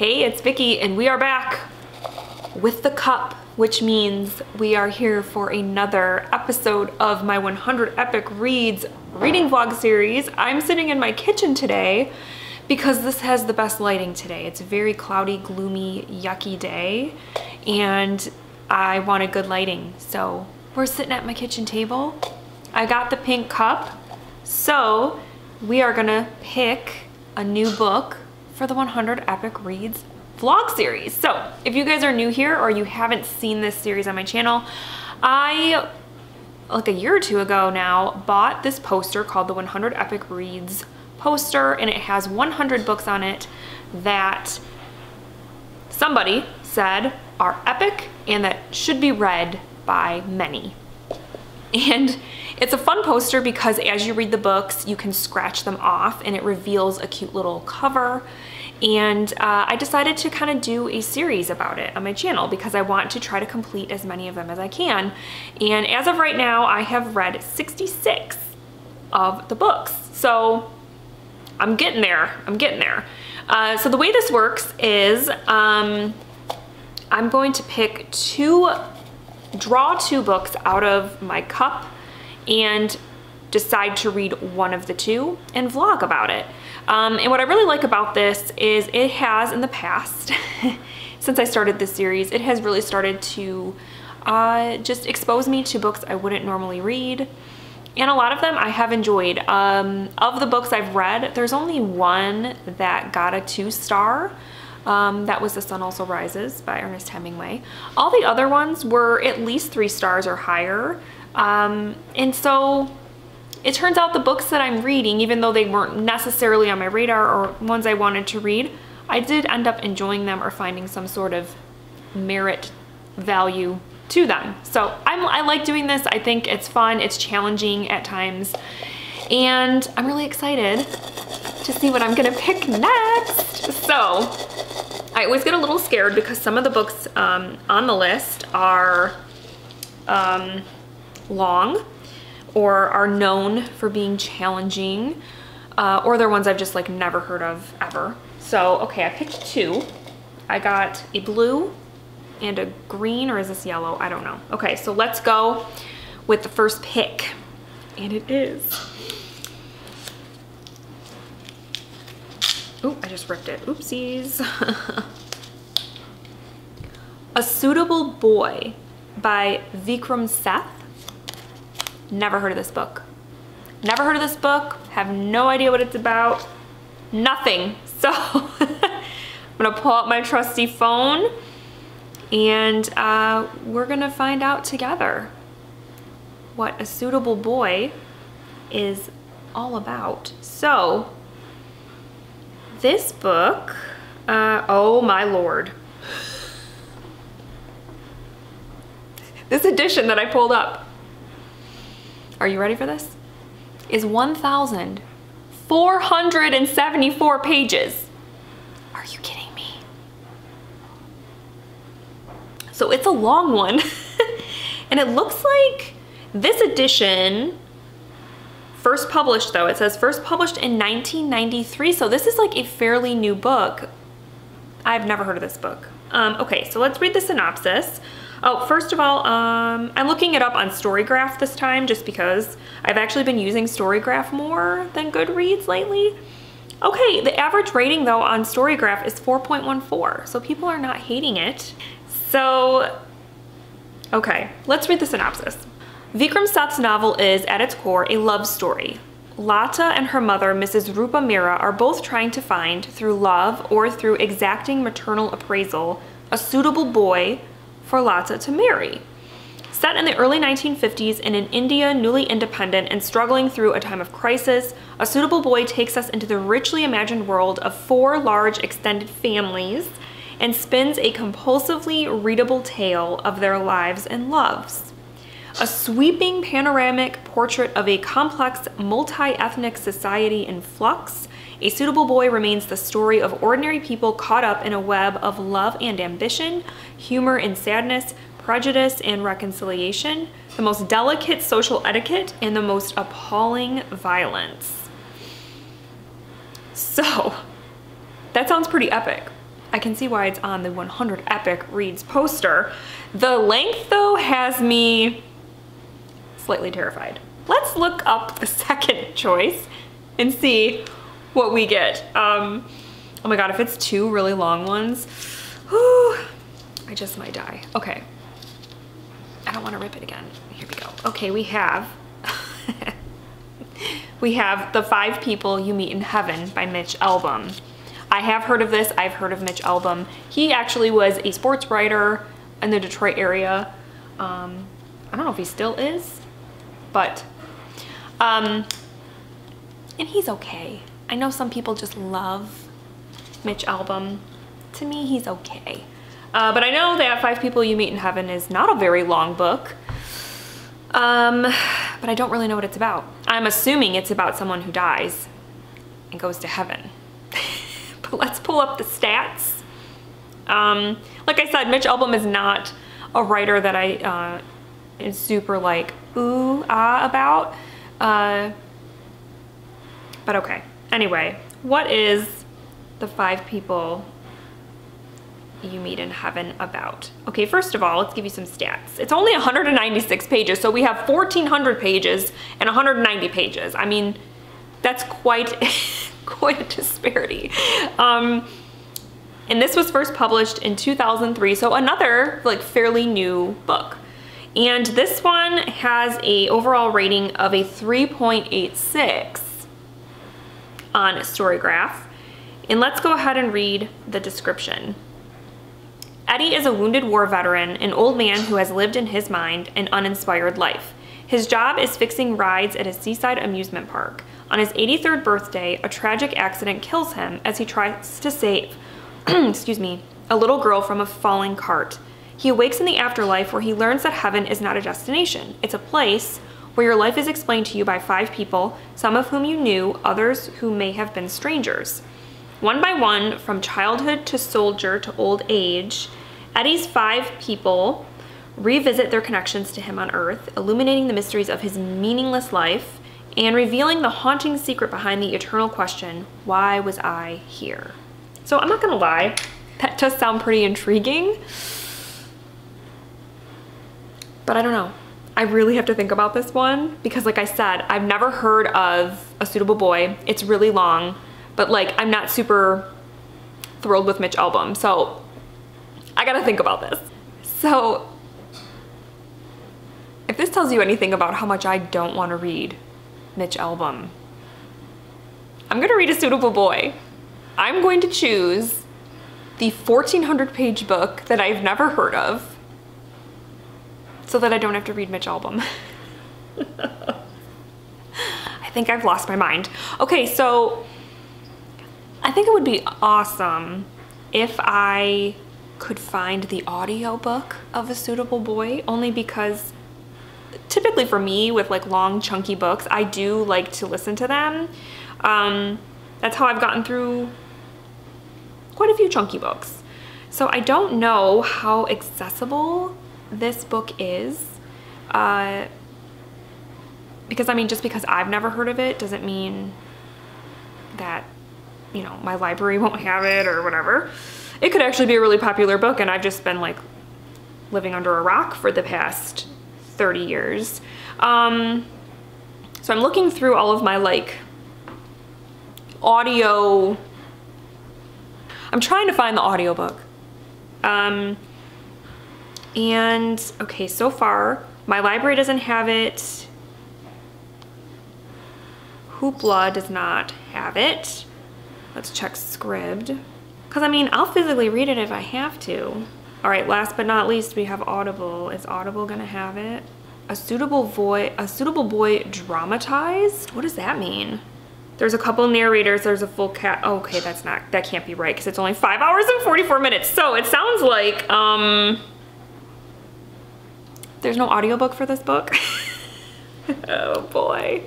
Hey, it's Vicky, and we are back with the cup, which means we are here for another episode of my 100 Epic Reads reading vlog series. I'm sitting in my kitchen today because this has the best lighting today. It's a very cloudy, gloomy, yucky day, and I wanted good lighting. So we're sitting at my kitchen table. I got the pink cup, so we are gonna pick a new book for the 100 Epic Reads vlog series. So if you guys are new here or you haven't seen this series on my channel, I, like a year or two ago now, bought this poster called the 100 Epic Reads poster, and it has 100 books on it that somebody said are epic and that should be read by many. And it's a fun poster because as you read the books, you can scratch them off and it reveals a cute little cover. And I decided to kind of do a series about it on my channel because I want to try to complete as many of them as I can. And as of right now, I have read 66 of the books. So I'm getting there, so the way this works is I'm going to draw two books out of my cup and decide to read one of the two and vlog about it. And what I really like about this is it has in the past, since I started this series, it has really started to just expose me to books I wouldn't normally read. And a lot of them I have enjoyed. Of the books I've read, there's only one that got a 2-star. That was The Sun Also Rises by Ernest Hemingway. All the other ones were at least 3 stars or higher. And so it turns out the books that I'm reading, even though they weren't necessarily on my radar or ones I wanted to read, I did end up enjoying them or finding some sort of merit value to them. So I like doing this. I think it's fun, it's challenging at times, and I'm really excited to see what I'm gonna pick next. So I always get a little scared because some of the books on the list are long or are known for being challenging, or they're ones I've just like never heard of ever. So, okay, I picked 2. I got a blue and a green, or is this yellow? I don't know. Okay, so let's go with the first pick. And it is, ooh, I just ripped it, oopsies. A Suitable Boy by Vikram Seth. Never heard of this book. Never heard of this book, have no idea what it's about, nothing. So I'm gonna pull out my trusty phone and we're gonna find out together what A Suitable Boy is all about. So this book, oh my Lord. This edition that I pulled up, are you ready for this? Is 1,474 pages. Are you kidding me? So it's a long one. And it looks like this edition, first published though, it says first published in 1993. So this is like a fairly new book. I've never heard of this book. Okay, so let's read the synopsis. Oh, first of all, I'm looking it up on Storygraph this time just because I've actually been using Storygraph more than Goodreads lately. Okay, the average rating though on Storygraph is 4.14, so people are not hating it. So, okay, let's read the synopsis. Vikram Seth's novel is, at its core, a love story. Lata and her mother, Mrs. Rupa Mira, are both trying to find, through love or through exacting maternal appraisal, a suitable boy for Lata to marry. Set in the early 1950s in an India newly independent and struggling through a time of crisis, A Suitable Boy takes us into the richly imagined world of 4 large extended families and spins a compulsively readable tale of their lives and loves. A sweeping panoramic portrait of a complex multi-ethnic society in flux, A Suitable Boy remains the story of ordinary people caught up in a web of love and ambition, humor and sadness, prejudice and reconciliation, the most delicate social etiquette, and the most appalling violence. So, that sounds pretty epic. I can see why it's on the 100 Epic Reads poster. The length though has me slightly terrified. Let's look up the second choice and see what we get. Oh my God, if it's two really long ones, whew, I just might die. Okay, I don't want to rip it again. Here we go. Okay, we have we have The 5 People You Meet in Heaven by Mitch Albom. I have heard of this. I've heard of Mitch Albom. He actually was a sports writer in the Detroit area. I don't know if he still is, but and he's okay. I know some people just love Mitch Albom. To me, he's okay. But I know that 5 People You Meet in Heaven is not a very long book. But I don't really know what it's about. I'm assuming it's about someone who dies and goes to heaven. But let's pull up the stats. Like I said, Mitch Albom is not a writer that I is super like ooh ah about. But okay. Anyway, what is The 5 People You Meet in Heaven about? Okay, first of all, let's give you some stats. It's only 196 pages, so we have 1,400 pages and 190 pages. I mean, that's quite quite a disparity. And this was first published in 2003, so another like fairly new book. And this one has a overall rating of a 3.86 on Storygraph. And let's go ahead and read the description. Eddie is a wounded war veteran, an old man who has lived in his mind an uninspired life. His job is fixing rides at a seaside amusement park. On his 83rd birthday, a tragic accident kills him as he tries to save excuse me, a little girl from a falling cart. He awakes in the afterlife where he learns that heaven is not a destination. It's a place where your life is explained to you by 5 people, some of whom you knew, others who may have been strangers. One by one, from childhood to soldier to old age, Eddie's 5 people revisit their connections to him on Earth, illuminating the mysteries of his meaningless life and revealing the haunting secret behind the eternal question, why was I here? So I'm not gonna lie, that does sound pretty intriguing, but I don't know. I really have to think about this one because like I said, I've never heard of A Suitable Boy. It's really long, but like I'm not super thrilled with Mitch Albom, so I gotta think about this. So if this tells you anything about how much I don't want to read Mitch Albom, I'm gonna read A Suitable Boy. I'm going to choose the 1,400 page book that I've never heard of so that I don't have to read Mitch Albom. I think I've lost my mind. Okay, so I think it would be awesome if I could find the audiobook of A Suitable Boy, only because typically for me with like long chunky books, I do like to listen to them. That's how I've gotten through quite a few chunky books. So I don't know how accessible this book is, because I mean, just because I've never heard of it doesn't mean that, you know, my library won't have it or whatever. It could actually be a really popular book and I've just been like living under a rock for the past 30 years. So I'm looking through all of my like audio, I'm trying to find the audiobook. And okay, so far my library doesn't have it. Hoopla does not have it. Let's check Scribd. Cause I mean, I'll physically read it if I have to. All right, last but not least, we have Audible. Is Audible gonna have it? A Suitable Boy dramatized? What does that mean? There's a couple narrators, there's a full cat. Oh, okay, that can't be right because it's only 5 hours and 44 minutes. So it sounds like, there's no audiobook for this book. Oh boy.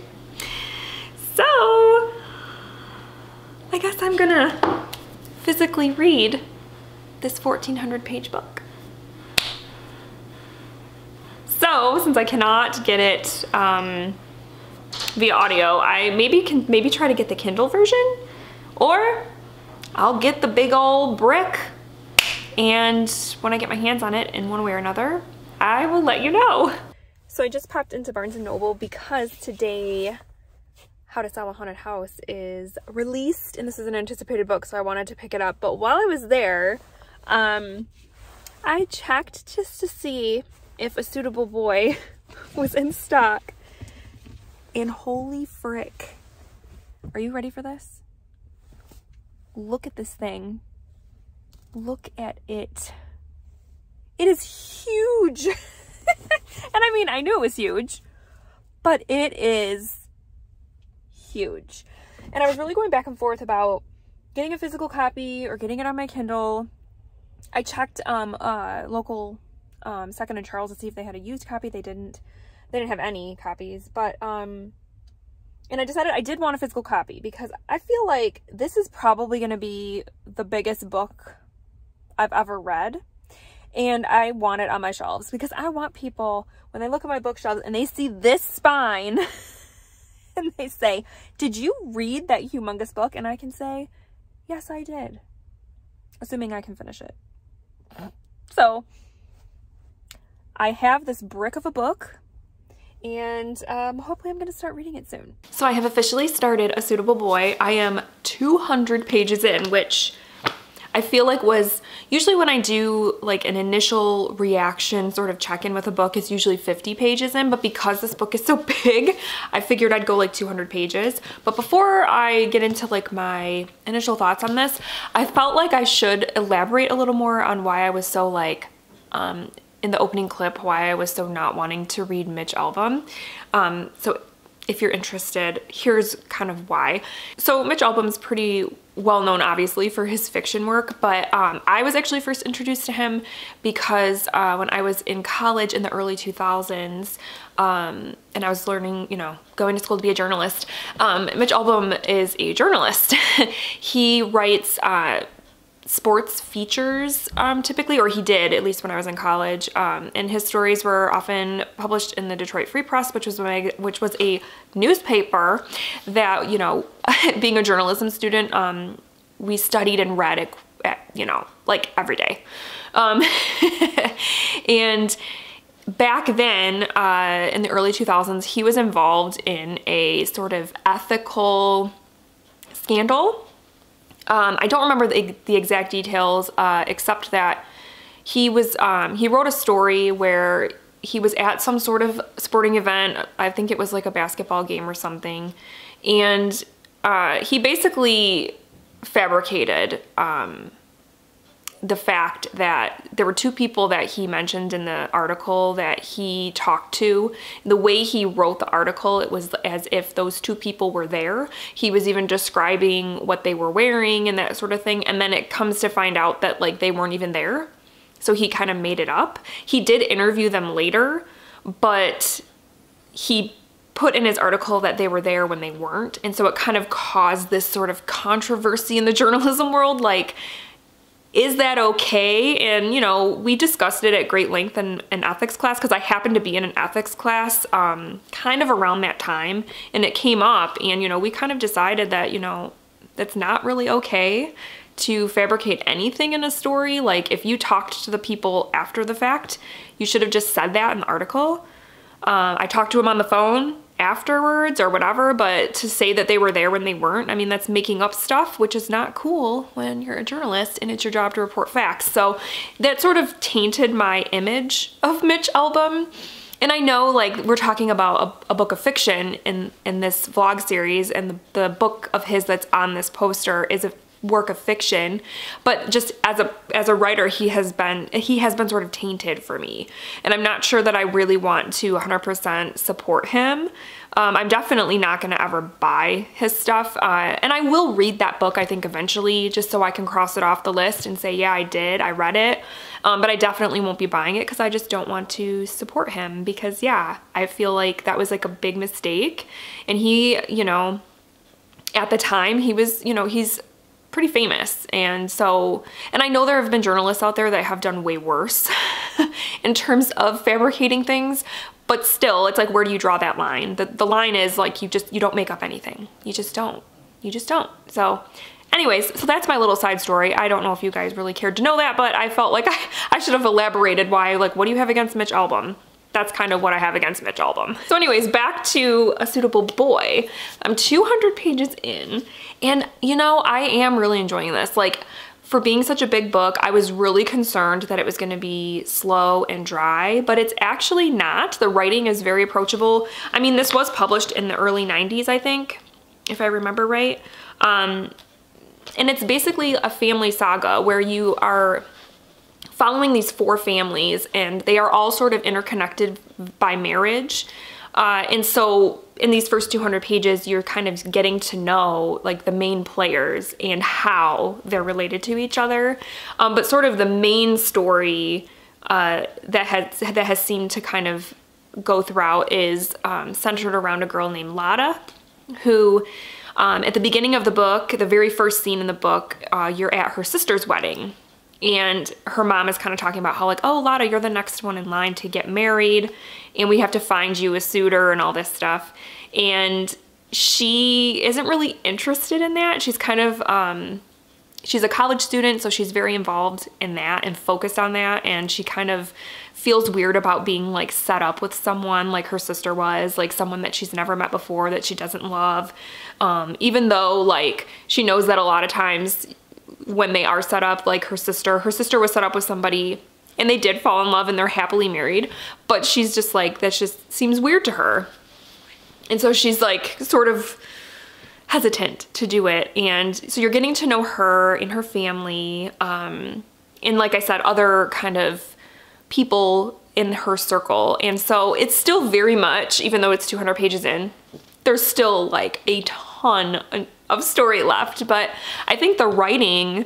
So, I guess I'm gonna physically read this 1,400 page book. So, since I cannot get it via audio, I maybe try to get the Kindle version, or I'll get the big old brick And when I get my hands on it in one way or another, I will let you know. So I just popped into Barnes & Noble because today How to Sell a Haunted House is released, and this is an anticipated book, so I wanted to pick it up. But while I was there, I checked just to see if A Suitable Boy was in stock. And holy frick. Are you ready for this? Look at this thing. Look at it. It is huge. And I mean, I knew it was huge, but it is huge. And I was really going back and forth about getting a physical copy or getting it on my Kindle. I checked local Second and Charles to see if they had a used copy. They didn't have any copies, but and I decided I did want a physical copy because I feel like this is probably going to be the biggest book I've ever read. And I want it on my shelves because I want people, when they look at my bookshelves and they see this spine and they say, did you read that humongous book? And I can say, yes, I did. Assuming I can finish it. So I have this brick of a book, and hopefully I'm going to start reading it soon. So I have officially started A Suitable Boy. I am 200 pages in, which I feel like was usually when I do like an initial reaction sort of check-in with a book, it's usually 50 pages in, but because this book is so big, I figured I'd go like 200 pages. But before I get into like my initial thoughts on this, I felt like I should elaborate a little more on why I was so like, in the opening clip, why I was so not wanting to read Mitch Albom. So if you're interested, here's kind of why. So Mitch Albom's pretty well known, obviously, for his fiction work, but I was actually first introduced to him because when I was in college in the early 2000s, and I was learning, you know, going to school to be a journalist, Mitch Albom is a journalist. He writes sports features typically, or he did, at least when I was in college, and his stories were often published in the Detroit Free Press, which was a newspaper that, you know, being a journalism student, we studied and read it, you know, like every day. And back then, in the early 2000s, he was involved in a sort of ethical scandal. I don't remember the exact details, except that he wrote a story where he was at some sort of sporting event. I think it was like a basketball game or something. And he basically fabricated the fact that there were two people that he mentioned in the article that he talked to. The way he wrote the article, it was as if those two people were there. He was even describing what they were wearing and that sort of thing. And then it comes to find out that like they weren't even there. So he kind of made it up. He did interview them later, but he put in his article that they were there when they weren't. And so it kind of caused this sort of controversy in the journalism world, like, is that okay? And, you know, we discussed it at great length in an ethics class because I happened to be in an ethics class kind of around that time, and it came up, and, you know, we kind of decided that, you know, that's not really okay to fabricate anything in a story. Like, if you talked to the people after the fact, you should have just said that in the article. I talked to him on the phone afterwards or whatever, but to say that they were there when they weren't, I mean, that's making up stuff, which is not cool when you're a journalist and it's your job to report facts. So that sort of tainted my image of Mitch Albom. And I know, like, we're talking about a book of fiction in this vlog series, and the book of his that's on this poster is a work of fiction, but just as a writer, he has been sort of tainted for me, and I'm not sure that I really want to 100% support him. I'm definitely not going to ever buy his stuff, and I will read that book, I think, eventually, just so I can cross it off the list and say, yeah, I read it, but I definitely won't be buying it because I just don't want to support him, because yeah, I feel like that was like a big mistake. And he, you know, at the time, he was, you know, he's pretty famous, and I know there have been journalists out there that have done way worse in terms of fabricating things, but still, it's like, where do you draw that line? The line is like, you don't make up anything. You just don't. So Anyways, so that's my little side story. I don't know if you guys really cared to know that, but I felt like I should have elaborated why, like, what do you have against Mitch Albom? That's kind of what I have against Mitch Albom. So anyways, back to A Suitable Boy. I'm 200 pages in, and you know, I am really enjoying this. Like, for being such a big book, I was really concerned that it was gonna be slow and dry, but it's actually not. The writing is very approachable. I mean, this was published in the early 90s, I think, if I remember right. And it's basically a family saga where you are following these 4 families, and they are all sort of interconnected by marriage. And so in these first 200 pages, you're kind of getting to know like the main players and how they're related to each other. But sort of the main story that has seemed to kind of go throughout is centered around a girl named Lotta, who at the beginning of the book, the very first scene in the book, you're at her sister's wedding. And her mom is kind of talking about how like, oh, Lotta, you're the next one in line to get married, and we have to find you a suitor and all this stuff. And she isn't really interested in that. She's kind of, she's a college student, so she's very involved in that and focused on that. And she kind of feels weird about being like set up with someone like her sister was, like someone that she's never met before, that she doesn't love. Even though like she knows that a lot of times when they are set up, like her sister was set up with somebody and they did fall in love and they're happily married, but she's just like, that just seems weird to her. And so she's like sort of hesitant to do it. And so you're getting to know her and her family, and like I said, other kind of people in her circle. And so it's still very much, even though it's 200 pages in, there's still like a ton of story left, but I think the writing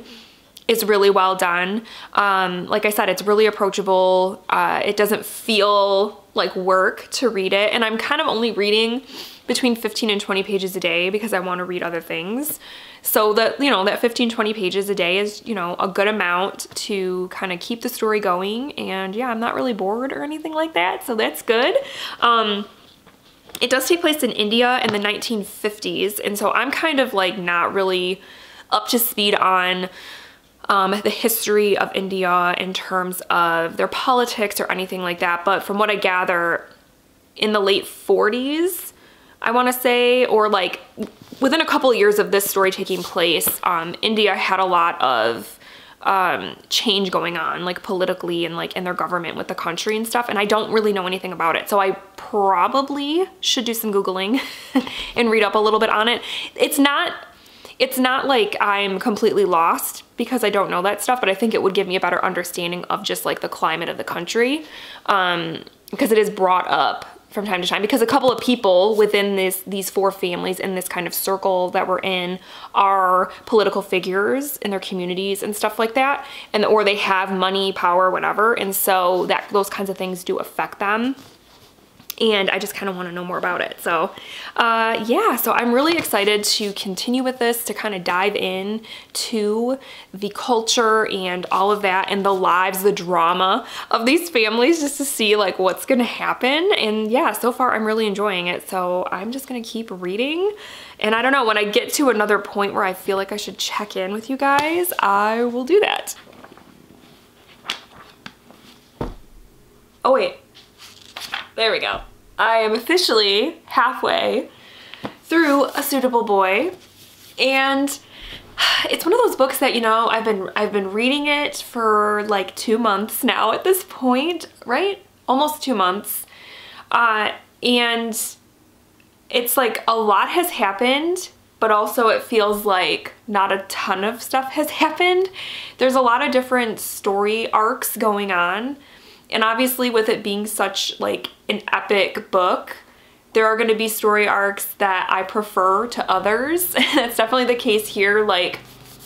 is really well done. Like I said, it's really approachable. It doesn't feel like work to read it, and I'm kind of only reading between 15 and 20 pages a day because I want to read other things. So that, you know, that 15-20 pages a day is, you know, a good amount to kind of keep the story going. And yeah, I'm not really bored or anything like that, so that's good. It does take place in India in the 1950s, and so I'm kind of like not really up to speed on the history of India in terms of their politics or anything like that, but from what I gather, in the late 40s, I want to say, or like within a couple of years of this story taking place, India had a lot of change going on, like politically and like in their government with the country and stuff, and I don't really know anything about it, so I probably should do some Googling and read up a little bit on it. It's not like I'm completely lost because I don't know that stuff, but I think it would give me a better understanding of just like the climate of the country, because it is brought up from time to time, because a couple of people within these 4 families in this kind of circle that we're in are political figures in their communities and stuff like that, and or they have money, power, whatever, and so that those kinds of things do affect them. And I just kind of want to know more about it. So yeah, so I'm really excited to continue with this, to kind of dive in to the culture and all of that and the lives, the drama of these families, just to see like what's gonna happen. And yeah, so far I'm really enjoying it. So I'm just gonna keep reading. And I don't know, when I get to another point where I feel like I should check in with you guys, I will do that. Oh wait, there we go. I am officially halfway through A Suitable Boy, and it's one of those books that, you know, I've been reading it for like 2 months now at this point, right? Almost 2 months. And it's like a lot has happened, but also it feels like not a ton of stuff has happened. There's a lot of different story arcs going on. And obviously with it being such like an epic book, there are going to be story arcs that I prefer to others. That's definitely the case here. Like,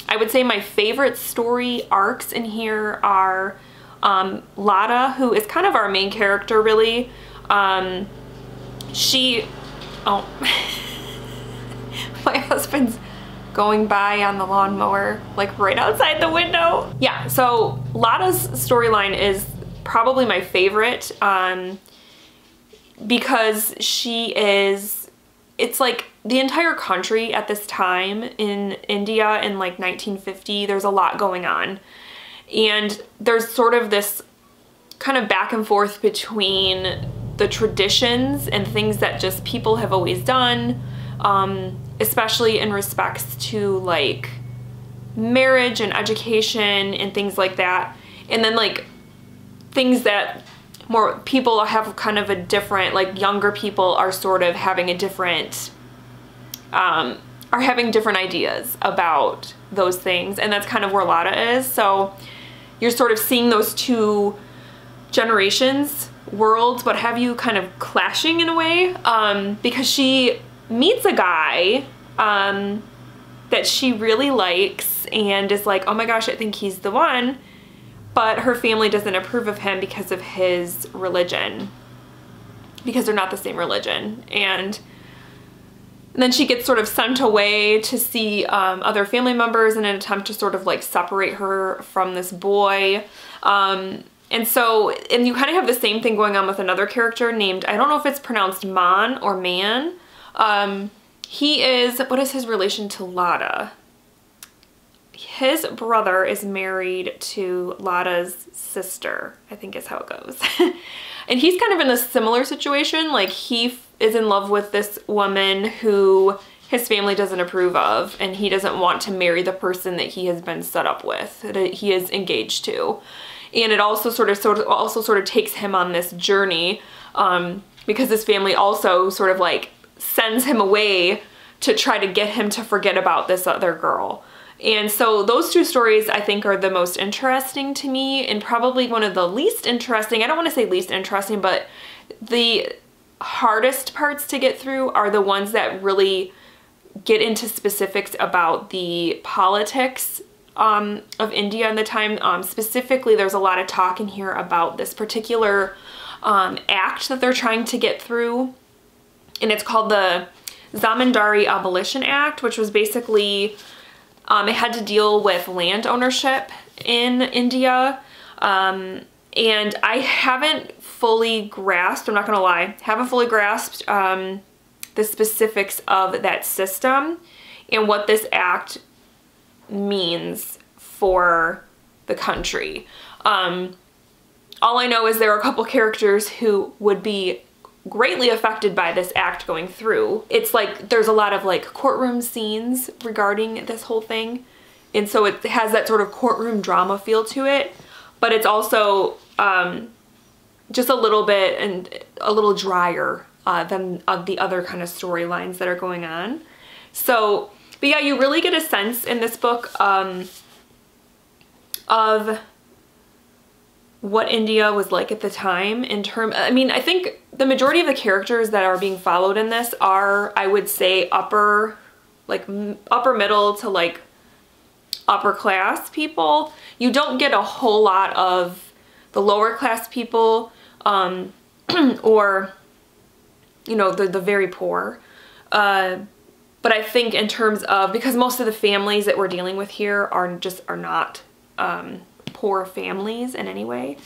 I would say my favorite story arcs in here are Lotta, who is kind of our main character really. Oh, my husband's going by on the lawnmower, like right outside the window. Yeah, so Lotta's storyline is probably my favorite, because she is, it's like the entire country at this time in India in like 1950, there's a lot going on. And there's sort of this kind of back and forth between the traditions and things that just people have always done, especially in respects to like marriage and education and things like that. And then like things that more people have kind of a different, like younger people are sort of having a different, are having different ideas about those things. And that's kind of where Lada is. So you're sort of seeing those two generations, worlds, what have you, kind of clashing in a way, because she meets a guy that she really likes and is like, oh my gosh, I think he's the one, but her family doesn't approve of him because of his religion, because they're not the same religion. And then she gets sort of sent away to see other family members in an attempt to sort of like separate her from this boy. And so, and you kind of have the same thing going on with another character named, I don't know if it's pronounced Man or Man. He is, what is his relation to Lada? His brother is married to Lada's sister, I think is how it goes. And he's kind of in a similar situation. Like he is in love with this woman who his family doesn't approve of, and he doesn't want to marry the person that he has been set up with, that he is engaged to. And it also sort of takes him on this journey, because his family also sort of like sends him away to try to get him to forget about this other girl. And so those two stories I think are the most interesting to me, and probably one of the least interesting. I don't want to say least interesting, but the hardest parts to get through are the ones that really get into specifics about the politics of India in the time. Specifically, there's a lot of talk in here about this particular act that they're trying to get through, and it's called the Zamindari Abolition Act, which was basically, it had to deal with land ownership in India, and I haven't fully grasped, I'm not gonna lie, haven't fully grasped the specifics of that system and what this act means for the country. All I know is there are a couple characters who would be greatly affected by this act going through. It's like there's a lot of like courtroom scenes regarding this whole thing, and so it has that sort of courtroom drama feel to it, but it's also just a little bit and a little drier than the other kind of storylines that are going on. So, but yeah, you really get a sense in this book of what India was like at the time in I mean, I think the majority of the characters that are being followed in this are, I would say, upper middle to like upper class people. You don't get a whole lot of the lower class people, or, you know, the very poor. But I think in terms of, because most of the families that we're dealing with here are not poor families in any way.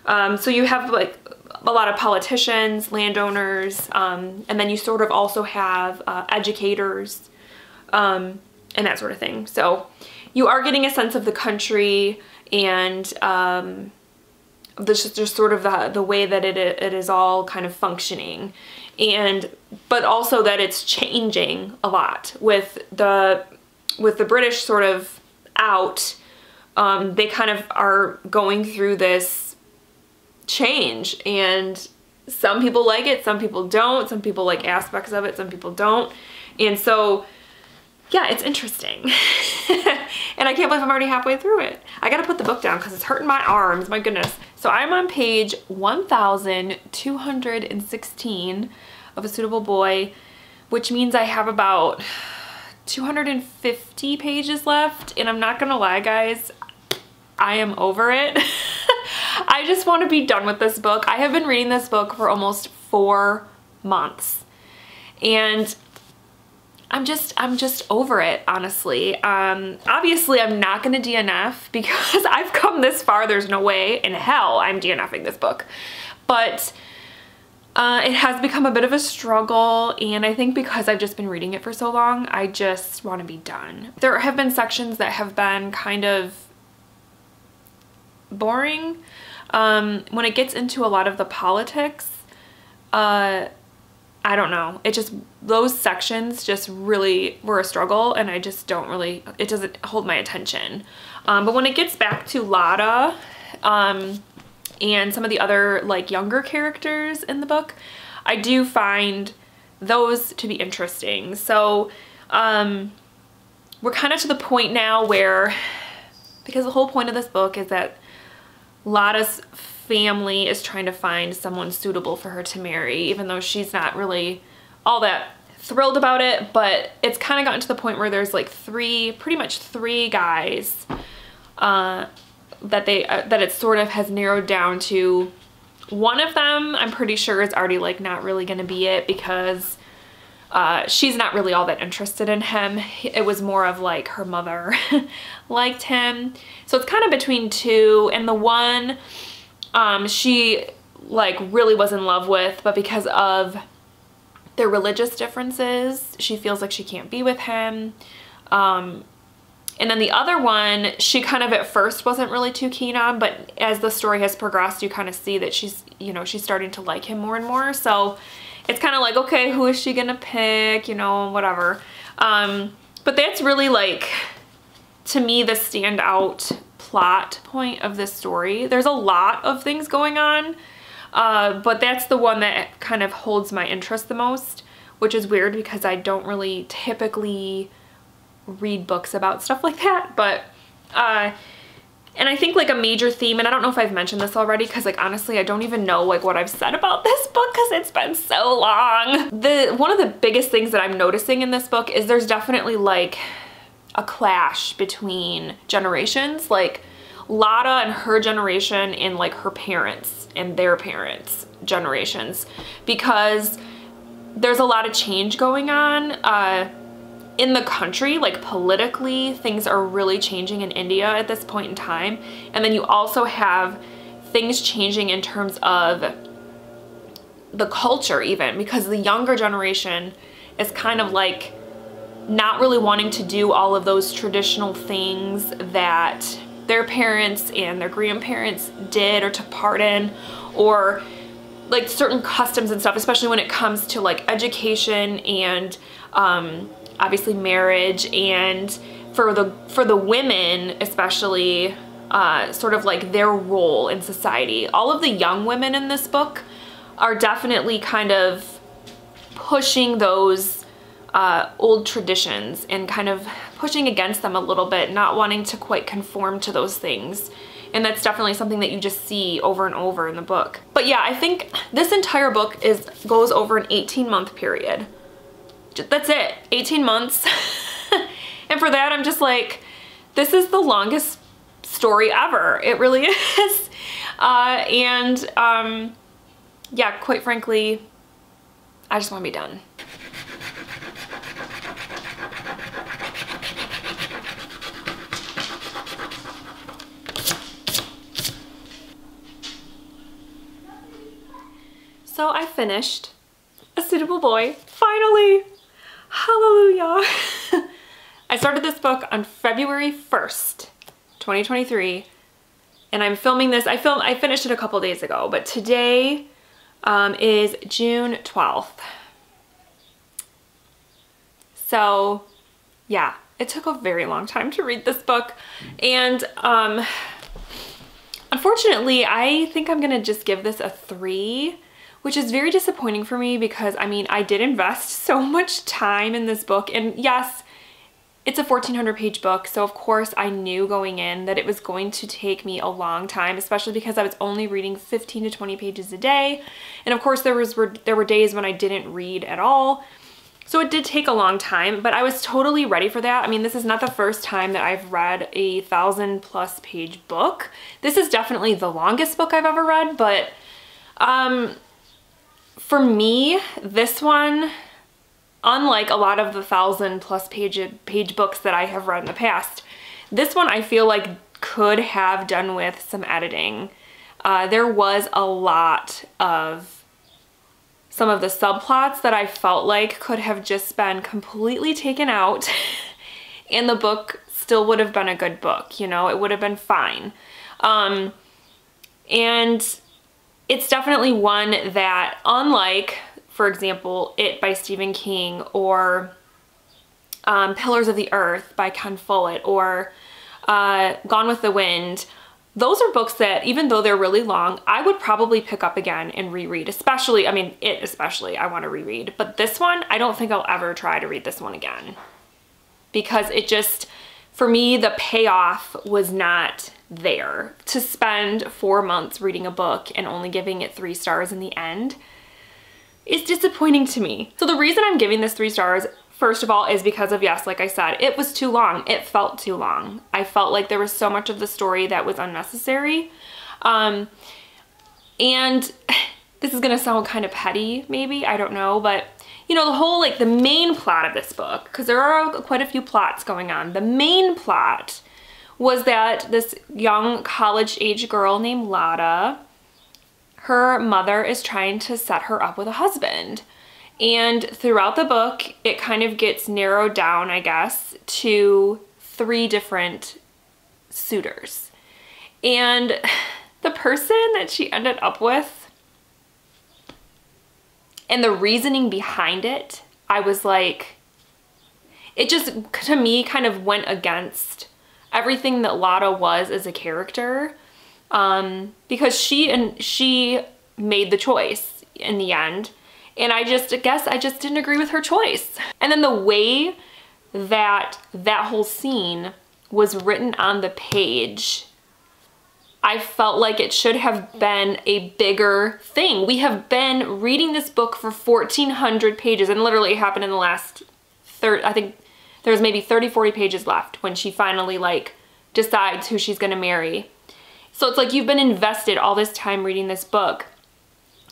So you have like a lot of politicians, landowners, and then you sort of also have educators, and that sort of thing. So you are getting a sense of the country and just sort of the way that it is all kind of functioning, but also that it's changing a lot with the British sort of out. They kind of are going through this change, and some people like it, some people don't, some people like aspects of it, some people don't. And so, yeah, it's interesting. And I can't believe I'm already halfway through it. I gotta put the book down because it's hurting my arms, my goodness. So I'm on page 1216 of A Suitable Boy, which means I have about 250 pages left, and I'm not gonna lie, guys, I am over it. I just want to be done with this book. I have been reading this book for almost 4 months, and I'm just over it, honestly. Obviously I'm not gonna DNF because I've come this far. There's no way in hell I'm DNFing this book, but It has become a bit of a struggle, and I think because I've just been reading it for so long, I just want to be done. There have been sections that have been kind of boring. When it gets into a lot of the politics, I don't know. Those sections just really were a struggle, and I just don't really, it doesn't hold my attention. But when it gets back to Lada, and some of the other like younger characters in the book, I do find those to be interesting. So we're kind of to the point now where, because the whole point of this book is that Lada's family is trying to find someone suitable for her to marry, even though she's not really all that thrilled about it. But it's kind of gotten to the point where there's like pretty much three guys that it sort of has narrowed down to. One of them, I'm pretty sure, is already like not really gonna be it, because she's not really all that interested in him. It was more of like her mother liked him. So it's kind of between two, and the one she like really was in love with, but because of their religious differences, she feels like she can't be with him. And then the other one, she kind of at first wasn't really too keen on, but as the story has progressed, you kind of see that she's starting to like him more and more. So it's kind of like, okay, who is she gonna pick, whatever. But that's really like, to me, the standout plot point of this story. There's a lot of things going on, but that's the one that kind of holds my interest the most, which is weird because I don't really typically read books about stuff like that. But and I think like a major theme, and I don't know if I've mentioned this already, because like honestly I don't even know like what I've said about this book because it's been so long. One of the biggest things that I'm noticing in this book is there's definitely like a clash between generations, like Lada and her generation and like her parents and their parents' generations, because there's a lot of change going on in the country. Like politically, things are really changing in India at this point in time. And then you also have things changing in terms of the culture even, because the younger generation is kind of like not really wanting to do all of those traditional things that their parents and their grandparents did or took part in, or like certain customs and stuff, especially when it comes to like education and obviously marriage, and for the women especially, sort of like their role in society. All of the young women in this book are definitely kind of pushing those old traditions and kind of pushing against them a little bit, not wanting to quite conform to those things. And that's definitely something that you just see over and over in the book. But yeah, I think this entire book goes over an 18-month period. That's it, 18 months. And for that, I'm just like, this is the longest story ever. It really is. Yeah, quite frankly, I just want to be done. So I finished A Suitable Boy, finally. Hallelujah. I started this book on February 1st, 2023, and I'm filming this. I finished it a couple days ago, but today is June 12th. So yeah, it took a very long time to read this book, and unfortunately I think I'm gonna just give this a 3, which is very disappointing for me, because I mean, I did invest so much time in this book, and yes, it's a 1,400 page book, so of course I knew going in that it was going to take me a long time, especially because I was only reading 15 to 20 pages a day, and of course there were days when I didn't read at all, so it did take a long time, but I was totally ready for that. I mean, this is not the first time that I've read a 1,000+ page book. This is definitely the longest book I've ever read, but for me, this one, unlike a lot of the 1,000+ page books that I have read in the past, this one I feel like could have done with some editing. There was a lot of some of the subplots that I felt like could have just been completely taken out and the book still would have been a good book, you know, it would have been fine. And it's definitely one that, unlike, for example, It by Stephen King, or Pillars of the Earth by Ken Follett, or Gone with the Wind, those are books that, even though they're really long, I would probably pick up again and reread. Especially, I mean, It especially, I want to reread. But this one, I don't think I'll ever try to read this one again. Because it just, for me, the payoff was not there. To spend 4 months reading a book and only giving it 3 stars in the end is disappointing to me. So the reason I'm giving this 3 stars, first of all, is because of, yes, like I said, it was too long. It felt too long. I felt like there was so much of the story that was unnecessary. And this is gonna sound kind of petty, maybe, I don't know, but you know, the whole, like, the main plot of this book, because there are quite a few plots going on. The main plot was that this young college-age girl named Lotta, her mother is trying to set her up with a husband. And throughout the book, it kind of gets narrowed down, I guess, to 3 different suitors. And the person that she ended up with, and the reasoning behind it, I was like, it just, to me, kind of went against everything that Lotta was as a character, because she made the choice in the end, and I guess I just didn't agree with her choice. And then the way that whole scene was written on the page, I felt like it should have been a bigger thing. We have been reading this book for 1,400 pages, and literally it happened in the last I think there's maybe 30, 40 pages left when she finally, like, decides who she's gonna marry. So it's like you've been invested all this time reading this book.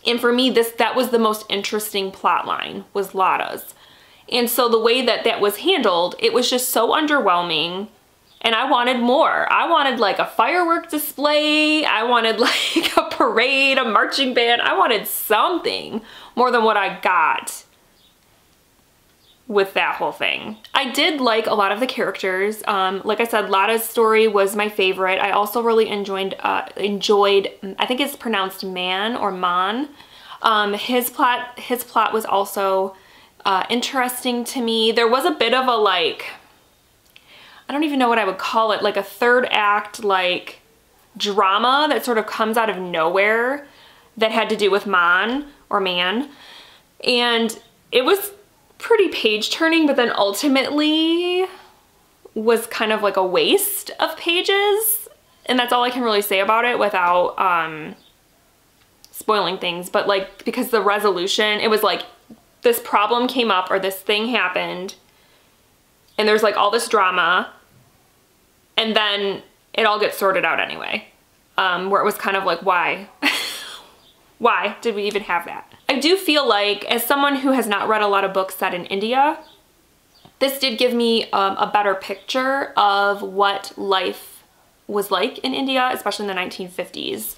And for me, that was the most interesting plot line, was Lotta's. And so the way that was handled, it was just so underwhelming. And I wanted more. I wanted, like, a firework display. I wanted, like, a parade, a marching band. I wanted something more than what I got with that whole thing. I did like a lot of the characters. Like I said, Lotta's story was my favorite. I also really enjoyed, I think it's pronounced Man or Man. His plot was also interesting to me. There was a bit of a, like, I don't even know what I would call it, like a third act, like, drama that sort of comes out of nowhere that had to do with Man. And it was pretty page turning, but then ultimately was kind of like a waste of pages. And that's all I can really say about it without spoiling things. But, like, because the resolution, it was like this problem came up or this thing happened, and there's, like, all this drama, and then it all gets sorted out anyway. Where it was kind of like, why? Why did we even have that? I do feel like, as someone who has not read a lot of books set in India, this did give me a better picture of what life was like in India, especially in the 1950s.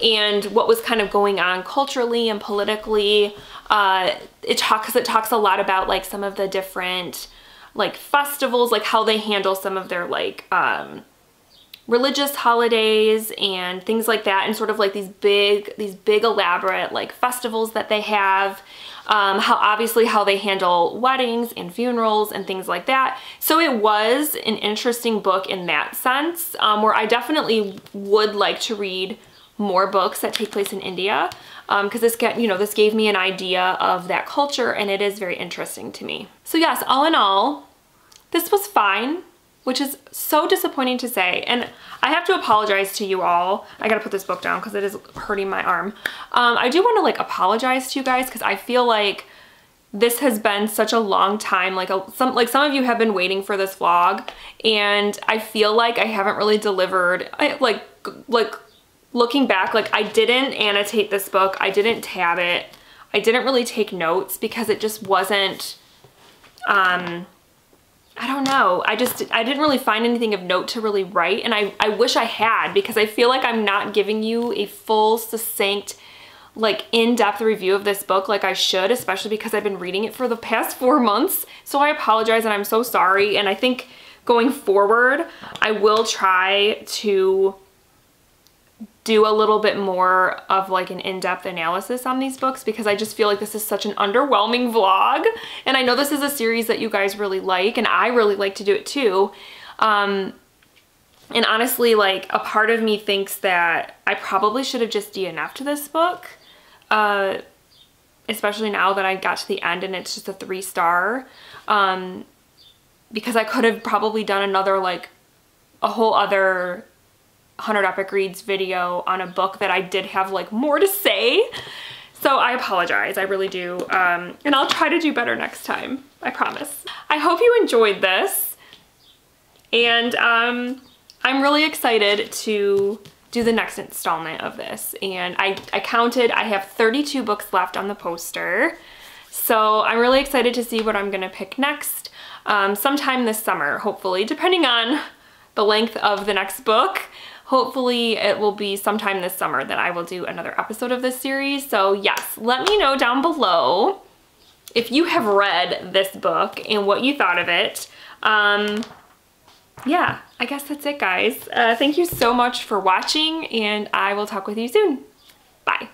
And what was kind of going on culturally and politically. It talks a lot about, like, some of the different, like, festivals, like how they handle some of their, like, religious holidays and things like that, and sort of like these big elaborate, like, festivals that they have. How they handle weddings and funerals and things like that. So it was an interesting book in that sense, where I definitely would like to read more books that take place in India, because this gave me an idea of that culture, and it is very interesting to me. So yes, all in all, this was fine, which is so disappointing to say, and I have to apologize to you all. I gotta put this book down because it is hurting my arm. I do want to, like, apologize to you guys, because I feel like this has been such a long time. Like, some of you have been waiting for this vlog, and I feel like I haven't really delivered. Looking back, like, I didn't annotate this book, I didn't tab it, I didn't really take notes because it just wasn't, I don't know, I didn't really find anything of note to really write, and I wish I had, because I feel like I'm not giving you a full, succinct, like in-depth review of this book like I should, especially because I've been reading it for the past 4 months. So I apologize and I'm so sorry. And I think going forward, I will try to do a little bit more of like an in-depth analysis on these books, because I just feel like this is such an underwhelming vlog. And I know this is a series that you guys really like, and I really like to do it too. And honestly, like a part of me thinks that I probably should have just DNF'd this book, especially now that I got to the end and it's just a 3-star, because I could have probably done another, like a whole other 100 Epic Reads video on a book that I did have like more to say. So I apologize, I really do. And I'll try to do better next time, I promise. I hope you enjoyed this. And I'm really excited to do the next installment of this. And I counted, I have 32 books left on the poster. So I'm really excited to see what I'm gonna pick next. Sometime this summer, hopefully, depending on the length of the next book. Hopefully it will be sometime this summer that I will do another episode of this series. So yes, let me know down below if you have read this book and what you thought of it. Yeah, I guess that's it, guys. Thank you so much for watching, and I will talk with you soon. Bye.